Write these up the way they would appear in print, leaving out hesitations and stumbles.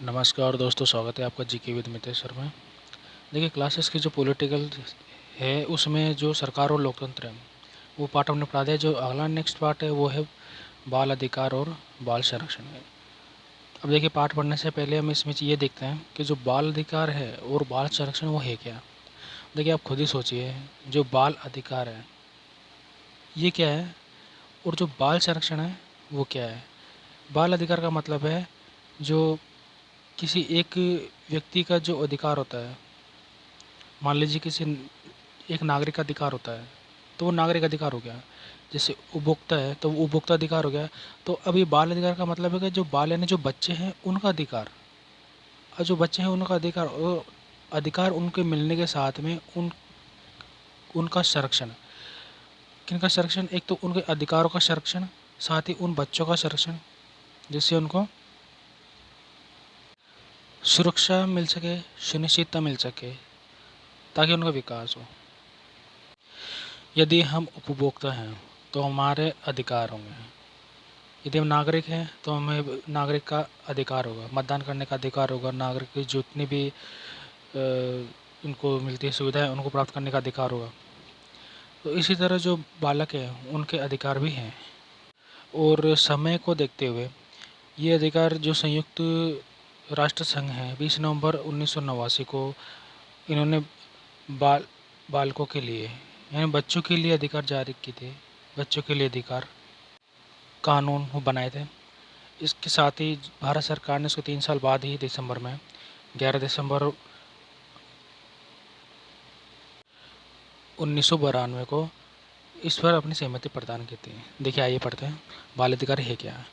नमस्कार दोस्तों, स्वागत है आपका जीके विद मितेश शर्मा। देखिए, क्लासेस की जो पॉलिटिकल है उसमें जो सरकार और लोकतंत्र है वो पार्ट हमने पढ़ा दिया। जो अगला नेक्स्ट पार्ट है वो है बाल अधिकार और बाल संरक्षण है। अब देखिए, पार्ट पढ़ने से पहले हम इसमें ये देखते हैं कि जो बाल अधिकार है और बाल संरक्षण वो है क्या। देखिए, आप खुद ही सोचिए, जो बाल अधिकार है ये क्या है और जो बाल संरक्षण है वो क्या है। बाल अधिकार का मतलब है जो किसी एक व्यक्ति का जो अधिकार होता है। मान लीजिए किसी एक नागरिक का अधिकार होता है तो वो नागरिक अधिकार हो गया। जैसे उपभोक्ता है तो वो उपभोक्ता अधिकार हो गया। तो अब ये बाल अधिकार का मतलब है कि जो बाल यानी जो बच्चे हैं उनका अधिकार, और जो बच्चे हैं उनका अधिकार, और अधिकार उनके मिलने के साथ में उनका संरक्षण। किनका संरक्षण? एक तो उनके अधिकारों का संरक्षण, साथ ही उन बच्चों का संरक्षण जिससे उनको सुरक्षा मिल सके, सुनिश्चितता मिल सके, ताकि उनका विकास हो। यदि हम उपभोक्ता हैं तो हमारे अधिकार होंगे। यदि हम नागरिक हैं तो हमें नागरिक का अधिकार होगा, मतदान करने का अधिकार होगा, नागरिक की जितनी भी उनको मिलती है सुविधाएं उनको प्राप्त करने का अधिकार होगा। तो इसी तरह जो बालक हैं उनके अधिकार भी हैं। और समय को देखते हुए ये अधिकार जो संयुक्त राष्ट्र संघ है 20 नवंबर 1989 को इन्होंने बाल बालकों के लिए यानी बच्चों के लिए अधिकार जारी किए थे। बच्चों के लिए अधिकार कानून वो बनाए थे। इसके साथ ही भारत सरकार ने उसको 3 साल बाद ही दिसंबर में 11 दिसंबर 1992 को इस पर अपनी सहमति प्रदान की थी। देखिए, आइए पढ़ते हैं बाल अधिकार है क्या।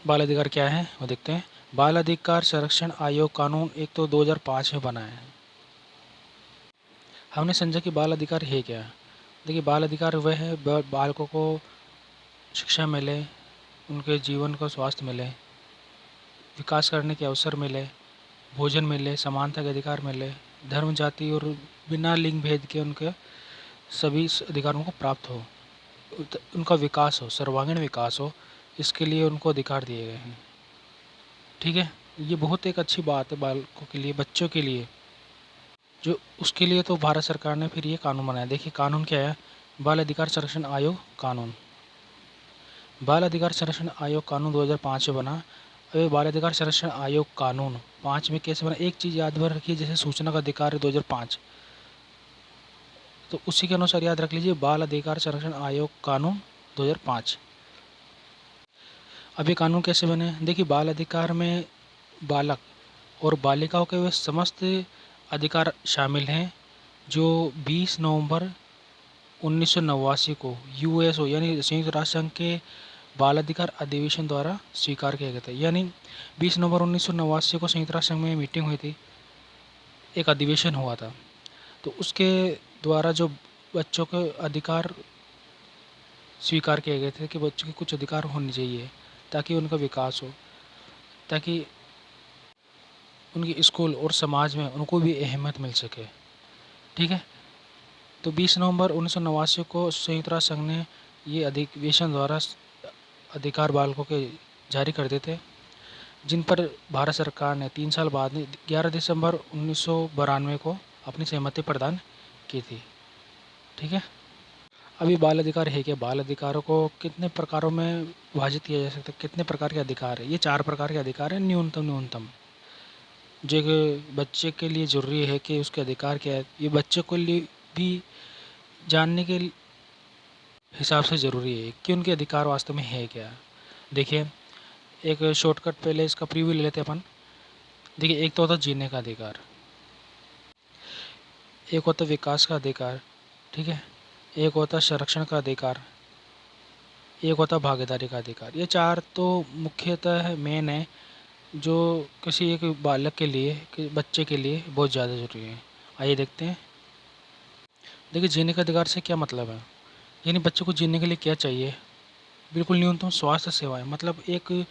बाल अधिकार क्या है वो देखते हैं। बाल अधिकार संरक्षण आयोग कानून एक तो 2005 में बना है। हमने समझा कि बाल अधिकार है क्या। देखिए, बाल अधिकार वह है बालकों को शिक्षा मिले, उनके जीवन को स्वास्थ्य मिले, विकास करने के अवसर मिले, भोजन मिले, समानता के अधिकार मिले, धर्म जाति और बिना लिंग भेद के उनके सभी अधिकारों को प्राप्त हो, उनका विकास हो, सर्वांगीण विकास हो, इसके लिए उनको अधिकार दिए गए हैं। ठीक है, ये बहुत एक अच्छी बात है बालकों के लिए, बच्चों के लिए। जो उसके लिए तो भारत सरकार ने फिर ये कानून बनाया। देखिए, कानून क्या है? बाल अधिकार संरक्षण आयोग कानून। बाल अधिकार संरक्षण आयोग कानून 2005 में बना। अब बाल अधिकार संरक्षण आयोग कानून 5 में कैसे बना? एक चीज़ याद भर रखिए, जैसे सूचना का अधिकार है 2005, तो उसी के अनुसार याद रख लीजिए बाल अधिकार संरक्षण आयोग कानून 2005। अब ये कानून कैसे बने? देखिए, बाल अधिकार में बालक और बालिकाओं के वे समस्त अधिकार शामिल हैं जो 20 नवंबर 1989 को यूएसओ यानी संयुक्त राष्ट्र संघ के बाल अधिकार अधिवेशन द्वारा स्वीकार किए गए थे। यानी 20 नवंबर 1989 को संयुक्त राष्ट्र संघ में मीटिंग हुई थी, एक अधिवेशन हुआ था। तो उसके द्वारा जो बच्चों के अधिकार स्वीकार किए गए थे कि बच्चों के कुछ अधिकार होने चाहिए ताकि उनका विकास हो, ताकि उनकी स्कूल और समाज में उनको भी अहमियत मिल सके। ठीक है, तो 20 नवंबर 1989 को संयुक्त राष्ट्र संघ ने ये अधिवेशन द्वारा अधिकार बालकों के जारी कर देते, जिन पर भारत सरकार ने 3 साल बाद 11 दिसंबर 1992 को अपनी सहमति प्रदान की थी। ठीक है, अभी बाल अधिकार है क्या? बाल अधिकारों को कितने प्रकारों में विभाजित किया जा सकता है? कितने प्रकार के अधिकार है? ये 4 प्रकार के अधिकार हैं, न्यूनतम। जो एक बच्चे के लिए ज़रूरी है कि उसके अधिकार क्या है, ये बच्चे को लिए भी जानने के हिसाब से ज़रूरी है कि उनके अधिकार वास्तव में है क्या। देखिए, एक शॉर्टकट पहले इसका प्रीव्यू ले लेते हैं अपन। देखिए, एक तो होता है जीने का अधिकार, एक होता है विकास का अधिकार, ठीक है, एक होता है संरक्षण का अधिकार, एक होता है भागीदारी का अधिकार। ये 4 तो मुख्यतः मेन है जो किसी एक बालक के लिए, कि बच्चे के लिए बहुत ज़्यादा ज़रूरी है। आइए देखते हैं। देखिए, जीने का अधिकार से क्या मतलब है, यानी बच्चे को जीने के लिए क्या चाहिए? बिल्कुल न्यूनतम स्वास्थ्य सेवाएं, मतलब एक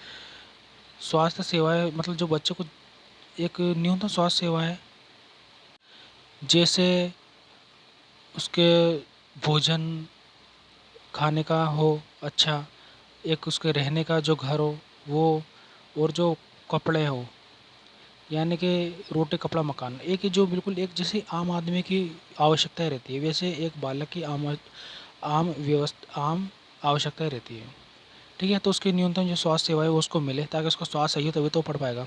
स्वास्थ्य सेवाएं, मतलब जो बच्चे को एक न्यूनतम स्वास्थ्य सेवाएं, जैसे उसके भोजन खाने का हो अच्छा, एक उसके रहने का जो घर हो वो, और जो कपड़े हो, यानी कि रोटी कपड़ा मकान, एक ही जो बिल्कुल एक जैसे आम आदमी की आवश्यकताएं रहती है, वैसे एक बालक की आम आवश्यकताएं रहती है। ठीक है, तो उसकी न्यूनतम जो स्वास्थ्य सेवा है वो उसको मिले, ताकि उसका स्वास्थ्य सही हो तभी तो वो पढ़ पाएगा।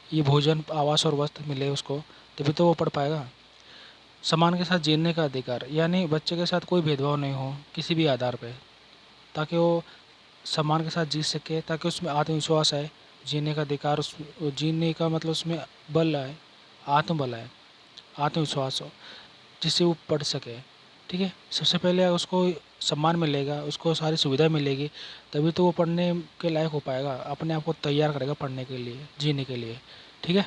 ये भोजन, आवास और वस्त्र मिले उसको, तभी तो वो पढ़ पाएगा। समान के साथ जीने का अधिकार, यानी बच्चे के साथ कोई भेदभाव नहीं हो किसी भी आधार पे, ताकि वो सम्मान के साथ जी सके, ताकि उसमें आत्मविश्वास आए। जीने का अधिकार, उस जीने का मतलब उसमें बल आए, आत्मबल आए, आत्मविश्वास हो, जिससे वो पढ़ सके। ठीक है, सबसे पहले उसको सम्मान मिलेगा, उसको सारी सुविधा मिलेगी, तभी तो वो पढ़ने के लायक हो पाएगा, अपने आप को तैयार करेगा पढ़ने के लिए, जीने के लिए। ठीक है,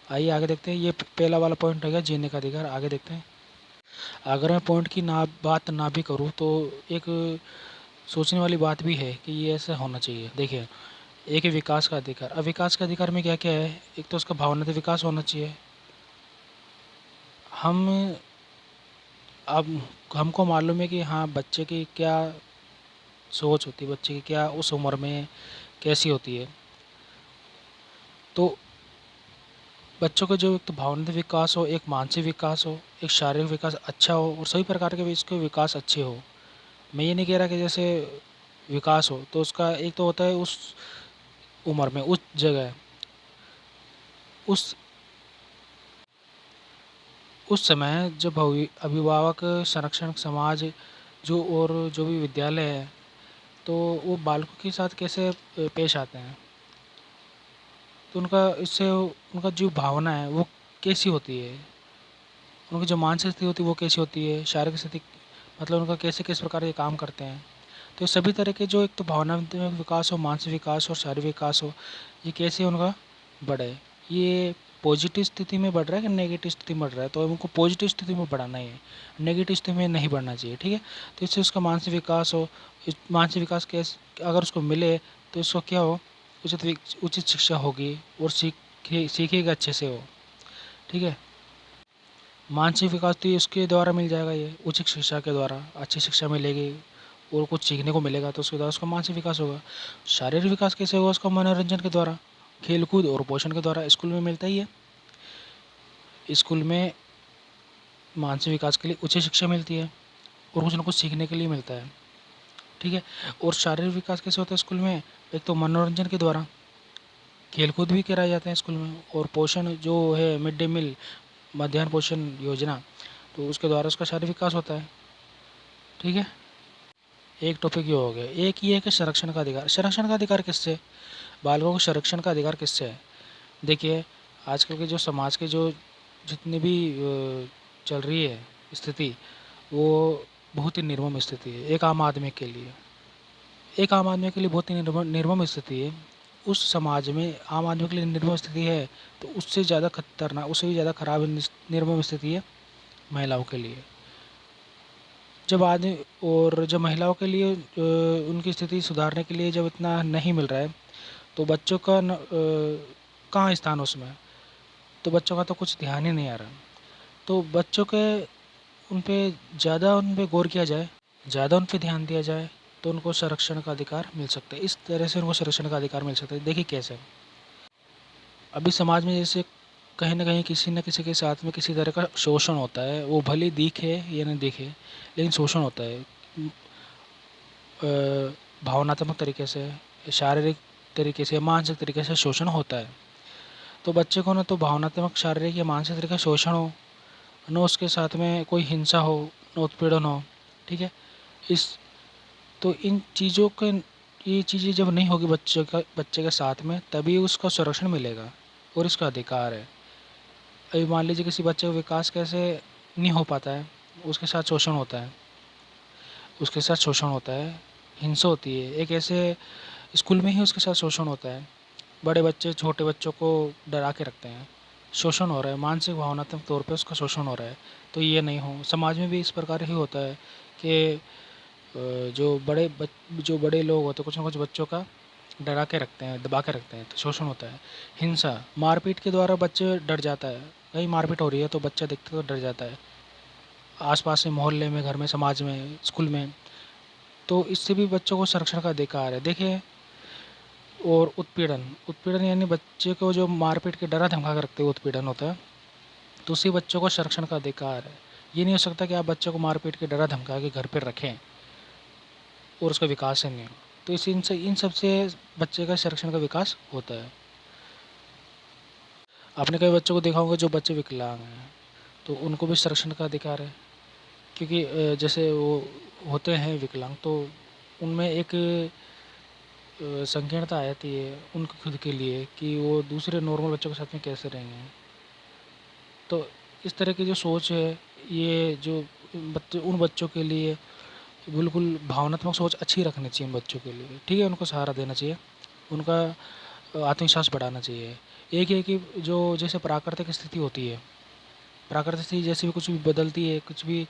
आइए आगे देखते हैं। ये पहला वाला पॉइंट हो गया जीने का अधिकार। आगे देखते हैं। अगर मैं पॉइंट की बात ना भी करूँ तो एक सोचने वाली बात भी है कि ये ऐसा होना चाहिए। देखिए, एक है विकास का अधिकार। अब विकास के अधिकार में क्या क्या है? एक तो उसका भावनात्मक विकास होना चाहिए। हम अब हमको मालूम है कि हाँ, बच्चे की क्या सोच होती है, बच्चे की क्या उस उम्र में कैसी होती है। तो बच्चों का जो एक तो भावनात्मक विकास हो, एक मानसिक विकास हो, एक शारीरिक विकास अच्छा हो, और सभी प्रकार के भी इसके विकास अच्छे हो। मैं ये नहीं कह रहा कि जैसे विकास हो तो उसका एक तो होता है उस उम्र में, उस जगह, उस उस समय जब अभिभावक, संरक्षण समाज जो और जो भी विद्यालय है, तो वो बालकों के साथ कैसे पेश आते हैं, तो उनका इससे उनका जो भावना है वो कैसी होती है, उनकी जो मानसिक स्थिति होती है वो कैसी होती है, शारीरिक स्थिति मतलब उनका कैसे किस प्रकार के काम करते हैं। तो सभी तरह के जो एक तो भावनात्मक विकास हो, मानसिक विकास और शारीरिक विकास हो, ये कैसे उनका बढ़े, ये पॉजिटिव स्थिति में बढ़ रहा है कि नेगेटिव स्थिति में बढ़ रहा है, तो उनको पॉजिटिव स्थिति में बढ़ाना ही है, नेगेटिव स्थिति में नहीं बढ़ना चाहिए। ठीक है, तो इससे उसका मानसिक विकास हो। मानसिक विकास कैसे अगर उसको मिले तो उसको क्या हो, उचित शिक्षा होगी और सीखेगा अच्छे से हो। ठीक है, मानसिक विकास तो ये उसके द्वारा मिल जाएगा, ये उचित शिक्षा के द्वारा अच्छी शिक्षा मिलेगी और कुछ सीखने को मिलेगा, तो उसके द्वारा उसका मानसिक विकास होगा। शारीरिक विकास कैसे होगा? उसका मनोरंजन के द्वारा, खेलकूद और पोषण के द्वारा। स्कूल में मिलता ही है, स्कूल में मानसिक विकास के लिए उचित शिक्षा मिलती है और कुछ न कुछ सीखने के लिए मिलता है। ठीक है, और शारीरिक विकास कैसे होता है स्कूल में? एक तो मनोरंजन के द्वारा, खेलकूद भी कराए जाते हैं स्कूल में, और पोषण जो है मिड डे मील, मध्याह्न पोषण योजना, तो उसके द्वारा उसका शारीरिक विकास होता है। ठीक है, एक टॉपिक ये हो गया। एक ये है कि संरक्षण का अधिकार। संरक्षण का अधिकार किससे, बालकों को संरक्षण का अधिकार किससे है? देखिए, आजकल के जो समाज के जो जितनी भी चल रही है स्थिति, वो बहुत ही निर्मम स्थिति है एक आम आदमी के लिए। एक आम आदमी के लिए बहुत ही निर्मम स्थिति है। उस समाज में आम आदमी के लिए निर्मम स्थिति है, तो उससे ज़्यादा खतरनाक, उससे भी ज़्यादा खराब निर्मम स्थिति है महिलाओं के लिए। जब आदमी और जब महिलाओं के लिए उनकी स्थिति सुधारने के लिए जब इतना नहीं मिल रहा है, तो बच्चों का कहाँ स्थान उसमें, तो बच्चों का तो कुछ ध्यान ही नहीं आ रहा। तो बच्चों के उन पे गौर किया जाए, ज़्यादा उन पे ध्यान दिया जाए, तो उनको संरक्षण का अधिकार मिल सकता है। इस तरह से उनको संरक्षण का अधिकार मिल सकता है। देखिए कैसे, अभी समाज में जैसे कहीं ना कहीं किसी न किसी के साथ में किसी तरह का शोषण होता है, वो भले दिखे या नहीं दिखे, लेकिन शोषण होता है। भावनात्मक तरीके से, शारीरिक तरीके से, मानसिक तरीके से शोषण होता है। तो बच्चे को ना तो भावनात्मक, शारीरिक या मानसिक तरीके से शोषण हो, न उसके साथ में कोई हिंसा हो, न उत्पीड़न हो। ठीक है, इस तो इन चीज़ों के ये चीज़ें जब नहीं होगी बच्चे के साथ में, तभी उसका संरक्षण मिलेगा और इसका अधिकार है। अभी मान लीजिए किसी बच्चे का विकास कैसे नहीं हो पाता है, उसके साथ शोषण होता है, उसके साथ शोषण होता है, हिंसा होती है। एक ऐसे स्कूल में ही उसके साथ शोषण होता है। बड़े बच्चे छोटे बच्चों को डरा के रखते हैं, शोषण हो रहा है, मानसिक भावनात्मक तौर पे उसका शोषण हो रहा है। तो ये नहीं हो, समाज में भी इस प्रकार ही होता है कि जो बड़े लोग होते हैं कुछ ना कुछ बच्चों का डरा के रखते हैं, दबा के रखते हैं, तो शोषण होता है। हिंसा, मारपीट के द्वारा बच्चे डर जाता है, कहीं मारपीट हो रही है तो बच्चा देखते तो डर जाता है, आसपास में, मोहल्ले में, घर में, समाज में, स्कूल में। तो इससे भी बच्चों को संरक्षण का अधिकार है। देखिए, और उत्पीड़न, उत्पीड़न यानी बच्चे को जो मारपीट के डरा धमका कर रखते हुए उत्पीड़न होता है, तो उसी बच्चों को संरक्षण का अधिकार है। ये नहीं हो सकता कि आप बच्चों को मारपीट के डरा धमका के घर पर रखें और उसका विकास ही नहीं हो। तो इन सब से बच्चे का संरक्षण का विकास होता है। आपने कई बच्चों को देखा होगा जो बच्चे विकलांग हैं, तो उनको भी संरक्षण का अधिकार है, क्योंकि जैसे वो होते हैं विकलांग, तो उनमें एक संकीर्णता आ जाती है उनको खुद के लिए कि वो दूसरे नॉर्मल बच्चों के साथ में कैसे रहेंगे। तो इस तरह की जो सोच है, ये जो उन बच्चों के लिए बिल्कुल भावनात्मक सोच अच्छी रखनी चाहिए उन बच्चों के लिए। ठीक है, उनको सहारा देना चाहिए, उनका आत्मविश्वास बढ़ाना चाहिए। एक है कि जो जैसे प्राकृतिक स्थिति होती है, प्राकृतिक स्थिति जैसे भी कुछ भी बदलती है, कुछ भी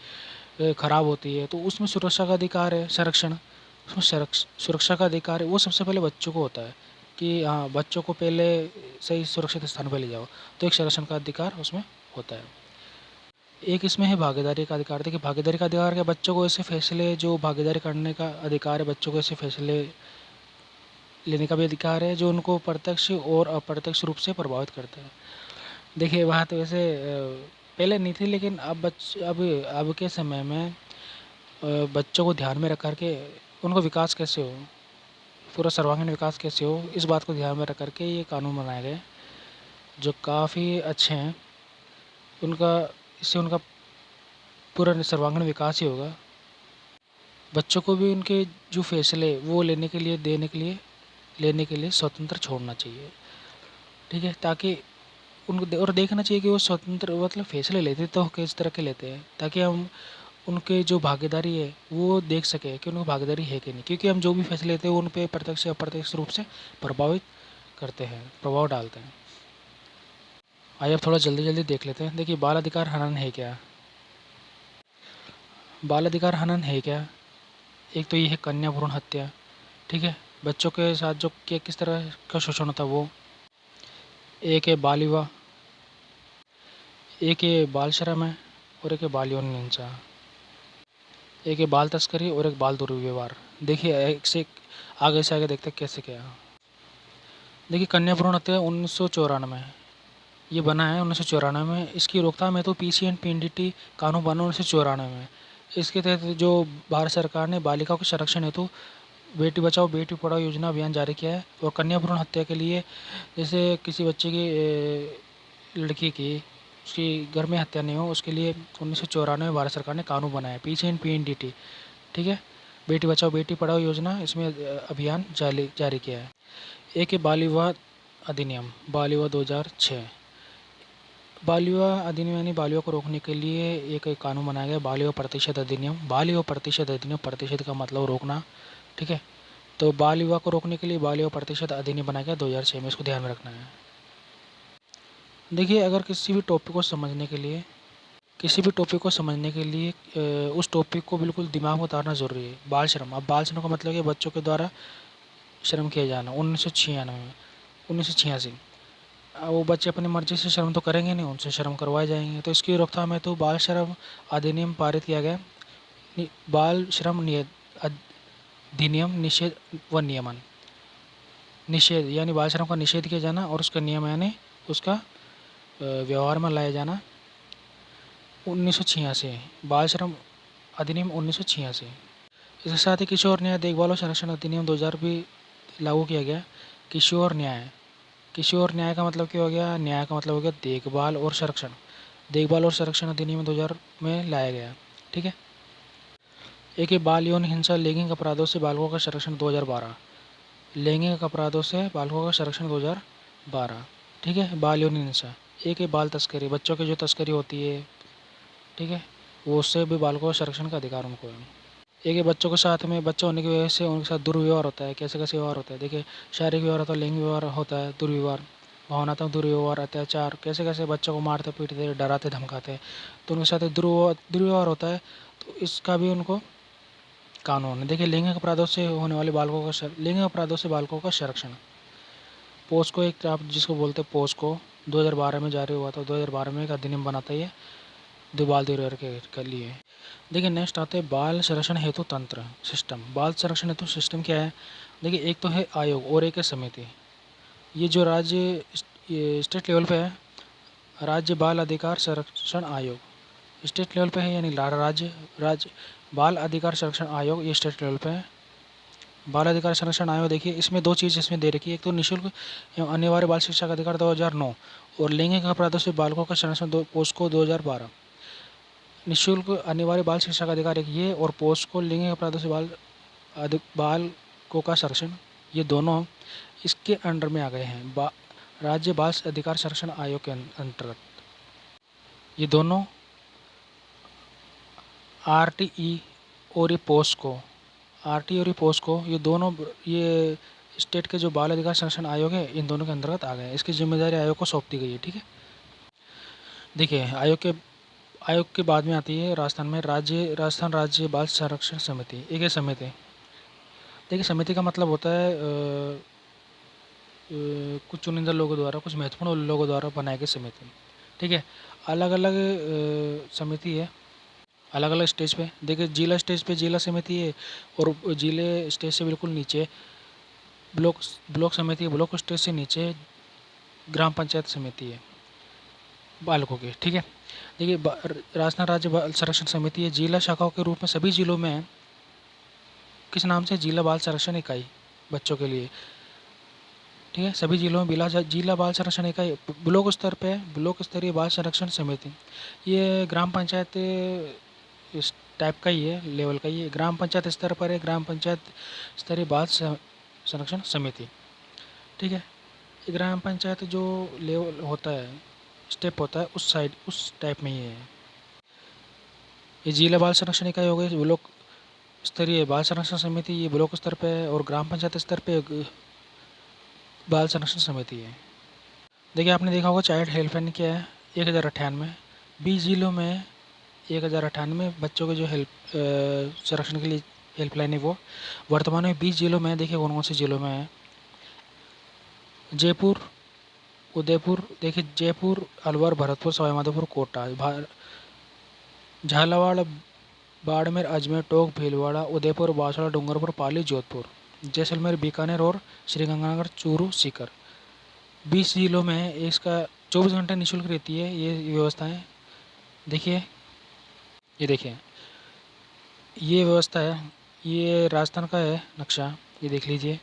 खराब होती है, तो उसमें सुरक्षा का अधिकार है, संरक्षण, उसमें सुरक्षा का अधिकार है वो सबसे पहले बच्चों को होता है कि हाँ, बच्चों को पहले सही सुरक्षित स्थान पर ले जाओ, तो एक संरक्षण का अधिकार उसमें होता है। एक इसमें है भागीदारी का अधिकार। देखिए, भागीदारी का अधिकार क्या, बच्चों को ऐसे फैसले, जो भागीदारी करने का अधिकार है, बच्चों को ऐसे फैसले लेने का भी अधिकार है जो उनको प्रत्यक्ष और अप्रत्यक्ष रूप से प्रभावित करता है। देखिए, वहाँ तो वैसे पहले नहीं थी, लेकिन अब के समय में बच्चों को ध्यान में रख कर के उनको विकास कैसे हो, पूरा सर्वांगीण विकास कैसे हो, इस बात को ध्यान में रख कर के ये कानून बनाए गए जो काफ़ी अच्छे हैं। इससे उनका पूरा सर्वांगीण विकास ही होगा। बच्चों को भी उनके जो फैसले वो लेने के लिए स्वतंत्र छोड़ना चाहिए। ठीक है, ताकि उनको और देखना चाहिए कि वो स्वतंत्र मतलब फैसले लेते तो किस तरह के लेते हैं, ताकि हम उनके जो भागीदारी है वो देख सके कि उनको भागीदारी है कि नहीं। क्योंकि हम जो भी फैसले लेते हैं उन पे प्रत्यक्ष या अप्रत्यक्ष रूप से प्रभावित करते हैं, प्रभाव डालते हैं। आइए अब थोड़ा जल्दी जल्दी देख लेते हैं। देखिए, बाल अधिकार हनन है क्या। बाल अधिकार हनन है क्या, एक तो ये है कन्या भ्रूण हत्या। ठीक है, बच्चों के साथ जो किस तरह का शोषण होता है वो। एक है बाल विवाह, एक है बाल श्रम है, और एक है बाल यौन हिंसा। एक है बाल तस्करी और एक बाल दुर्व्यवहार। देखिए, एक से आगे देखते हैं कैसे क्या। देखिए, कन्या भ्रूण हत्या 1994 ये बना है, 1994 में। इसकी रोकथाम है तो पीसी एंड पीएनडीटी कानून बना 1994 में। इसके तहत जो भारत सरकार ने बालिकाओं के संरक्षण हेतु बेटी बचाओ बेटी पढ़ाओ योजना अभियान जारी किया है। और कन्या भ्रूण हत्या के लिए, जैसे किसी बच्चे की लड़की की उसकी घर में हत्या नहीं हो, उसके लिए 1994 में भारत सरकार ने कानून बनाया है, पीसी एंड पीएनडीटी। ठीक है, बेटी बचाओ बेटी पढ़ाओ योजना, इसमें अभियान जारी किया है। एक है बाल विवाह अधिनियम, बाल विवाह 2006। बाल विवाह अधिनियम यानी बाल विवाह को रोकने के लिए एक कानून बनाया गया, बाल विवाह प्रतिशत अधिनियम। बाल विवाह प्रतिशत अधिनियम, प्रतिशत का मतलब रोकना। ठीक है, तो बाल विवाह को रोकने के लिए बाल विवाह प्रतिशत अधिनियम बनाया गया 2006 में, इसको ध्यान में रखना है। देखिए, अगर किसी भी टॉपिक को समझने के लिए उस टॉपिक को बिल्कुल दिमाग में उतारना ज़रूरी है। बाल श्रम, अब बाल श्रम का मतलब है बच्चों के द्वारा श्रम किया जाना। 1986 वो बच्चे अपनी मर्ज़ी से श्रम तो करेंगे नहीं, उनसे श्रम करवाए जाएंगे। तो इसकी रोकथाम है तो बाल श्रम अधिनियम पारित किया गया। बाल श्रम अधिनियम निषेध व नियमन। निषेध यानी बाल श्रम का निषेध किया जाना, और उसका नियम यानी उसका व्यवहार में लाया जाना। 1986 बाल श्रम अधिनियम 1986। इसके साथ ही किशोर न्याय देखभाल और संरक्षण अधिनियम 2000 भी लागू किया गया। किशोर न्याय का मतलब क्या हो गया, न्याय का मतलब हो गया देखभाल और संरक्षण। देखभाल और संरक्षण अधिनियम 2000 में लाया गया। ठीक है, एक है बाल यौन हिंसा लैंगिक अपराधों से बालकों का संरक्षण 2012। लैंगिक अपराधों से बालकों का संरक्षण 2012। ठीक है, बाल यौन हिंसा। एक है बाल तस्करी, बच्चों की जो तस्करी होती है, ठीक है, वो उससे भी बालकों का संरक्षण का अधिकार उनको है। एक है बच्चों के साथ में, बच्चा होने की वजह से उनके साथ दुर्व्यवहार होता है। कैसे कैसे व्यवहार होता है, देखिए, शारीरिक व्यवहार होता है, लैंगिक व्यवहार होता है, दुर्व्यवहार, भावनात्मक दुर्व्यवहार, अत्याचार, कैसे कैसे बच्चों को मारते पीटते डराते धमकाते, तो उनके साथ दुर्व्यवहार होता है, तो इसका भी उनको कानून है। देखिए, लैंगिक अपराधों से होने वाले लैंगिक अपराधों से बालकों का संरक्षण। पोस्को, एक आप जिसको बोलते हैं पोस्को, 2012 में जारी हुआ था। 2012 में एक अधिनियम बनाता है बाल दुर्व्यवहार के लिए। देखिए, नेक्स्ट आते हैं बाल संरक्षण हेतु तंत्र सिस्टम। बाल संरक्षण हेतु सिस्टम क्या है, देखिए एक तो है आयोग और एक है समिति। ये जो ये स्टेट लेवल पे है, राज्य बाल अधिकार संरक्षण आयोग स्टेट लेवल पे है, यानी राज्य बाल अधिकार संरक्षण आयोग ये स्टेट लेवल पे है। बाल अधिकार संरक्षण आयोग देखिए इसमें दो चीज़ इसमें दे रखी है, एक तो निःशुल्क एवं अनिवार्य बाल शिक्षा का अधिकार 2009 और लैंगिक अपराधों से बालकों का संरक्षण पोस्को 2012। निःशुल्क अनिवार्य बाल शिक्षा का अधिकार एक ये, और पोस्को लैंगिक अपराधों से बालकों का संरक्षण, ये दोनों इसके अंडर में आ गए हैं, राज्य बाल अधिकार संरक्षण आयोग के अंतर्गत। ये दोनों आरटीई और ये पोस्को ये दोनों ये स्टेट के जो बाल अधिकार संरक्षण आयोग है इन दोनों के अंतर्गत आ गए हैं। इसकी जिम्मेदारी आयोग को सौंप दी गई है। ठीक है, देखिए आयोग के बाद में आती है राजस्थान राज्य बाल संरक्षण समिति। एक है समिति। देखिए समिति का मतलब होता है कुछ चुनिंदा लोगों द्वारा, कुछ महत्वपूर्ण लोगों द्वारा बनाई गई समिति। ठीक है, अलग अलग समिति है अलग अलग स्टेज पे। देखिए जिला स्टेज पे जिला समिति है, और जिले स्टेज से बिल्कुल नीचे ब्लॉक समिति है, ब्लॉक स्टेज से नीचे ग्राम पंचायत समिति है बालकों की। ठीक है, देखिए राजस्थान राज्य बाल संरक्षण समिति है जिला शाखाओं के रूप में सभी जिलों में किस नाम से, जिला बाल संरक्षण इकाई बच्चों के लिए। ठीक है, सभी जिलों में जिला बाल संरक्षण इकाई। ब्लॉक स्तर पे ब्लॉक स्तरीय बाल संरक्षण समिति, ये ग्राम पंचायत इस टाइप का ही है, लेवल का ही है। ग्राम पंचायत स्तर पर है ग्राम पंचायत स्तरीय बाल संरक्षण समिति। ठीक है, ग्राम पंचायत जो लेवल होता है, स्टेप होता है, उस टाइप में ही है। ये जिला बाल संरक्षण इकाई हो गई। ब्लॉक स्तरीय बाल संरक्षण समिति ये ब्लॉक स्तर पे है, और ग्राम पंचायत स्तर पे बाल संरक्षण समिति है। देखिए आपने देखा होगा चाइल्ड हेल्पलाइन क्या है, 1098। 20 जिलों में 1098 बच्चों के जो संरक्षण के लिए हेल्पलाइन है वो। वर्तमान में 20 जिलों में, देखिए कौन कौन से जिलों में है। जयपुर, उदयपुर, देखिए जयपुर, अलवर, भरतपुर, सवाईमाधोपुर, कोटा, झालावाड़, बाड़मेर, अजमेर, टोंक, भीलवाड़ा, उदयपुर, बांसवाड़ा, डूंगरपुर, पाली, जोधपुर, जैसलमेर, बीकानेर और श्रीगंगानगर, चूरू, सीकर। 20 जिलों में इसका 24 घंटे निःशुल्क रहती है ये व्यवस्थाएं। देखिए ये देखिए ये व्यवस्था है, ये राजस्थान का है नक्शा, ये देख लीजिए।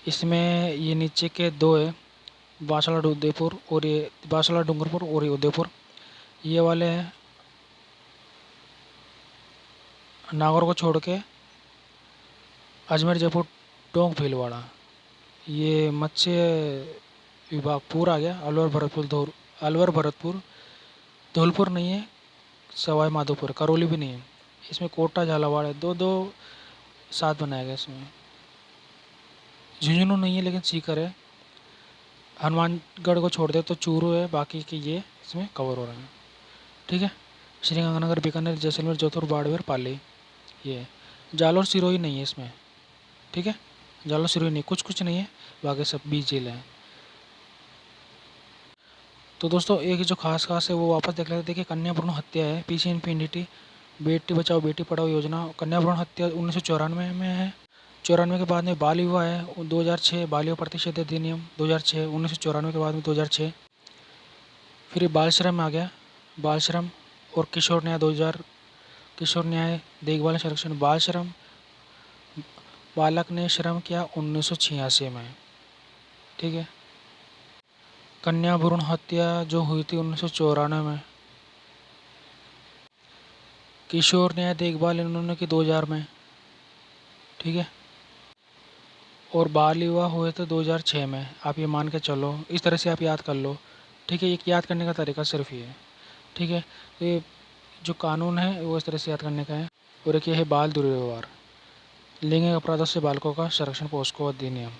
इसमें ये नीचे के दो है, बांसवाड़ा उदयपुर, और ये बांसवाड़ा डूंगरपुर और ये उदयपुर। ये वाले हैं नागौर को छोड़ के अजमेर, जयपुर, टोंक, भीलवाड़ा। ये मत्स्य विभाग पूरा आ गया। अलवर भरतपुर, धौलपुर नहीं है, सवाई माधोपुर, करौली भी नहीं है। इसमें कोटा, झालावाड़ है, दो साथ बनाया गया। इसमें झुंझुनू नहीं है लेकिन सीकर है। हनुमानगढ़ को छोड़ दे तो चूरू है, बाकी के ये इसमें कवर हो रहे हैं। ठीक है, श्रीगंगानगर, बीकानेर, जैसलमेर, जोधपुर, बाड़मेर, पाली, ये जालौर, सिरोही नहीं है इसमें। ठीक है, जालौर सिरोही नहीं, कुछ नहीं है, बाकी सब 20 जिले हैं। तो दोस्तों एक जो खास है वो वापस देख लेते हैं। देखिए कन्या भ्रूण हत्या है, PCNPNDT बेटी बचाओ बेटी पढ़ाओ योजना। कन्या भ्रूण हत्या 1994 में है। 94 के बाद में बाल विवाह है 2006, बाल विवाह प्रतिषेध अधिनियम 2006, 1994 के बाद में 2006। फिर बाल श्रम आ गया, बाल श्रम और किशोर न्याय 2000, किशोर न्याय देखभाल संरक्षण। बाल श्रम, बालक ने श्रम किया 1986 में। ठीक है, कन्या भ्रूण हत्या जो हुई थी 1994 में। किशोर न्याय देखभाल इन्होंने की 2000 में। ठीक है, और बाल विवाह हुए थे 2006 में। आप ये मान के चलो, इस तरह से आप याद कर लो। ठीक है, एक याद करने का तरीका सिर्फ ये है। ठीक है, तो ये जो कानून है वो इस तरह से याद करने का है। और एक ये है बाल दुर्व्यवहार, लैंगिक अपराधों से बालकों का संरक्षण पोस्को अधिनियम।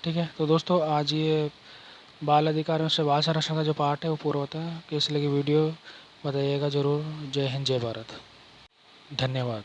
ठीक है, तो दोस्तों आज ये बाल अधिकारों से बाल संरक्षण का जो पार्ट है वो पूरा होता है। कैसी लगी वीडियो बताइएगा ज़रूर। जय हिंद, जय भारत, धन्यवाद।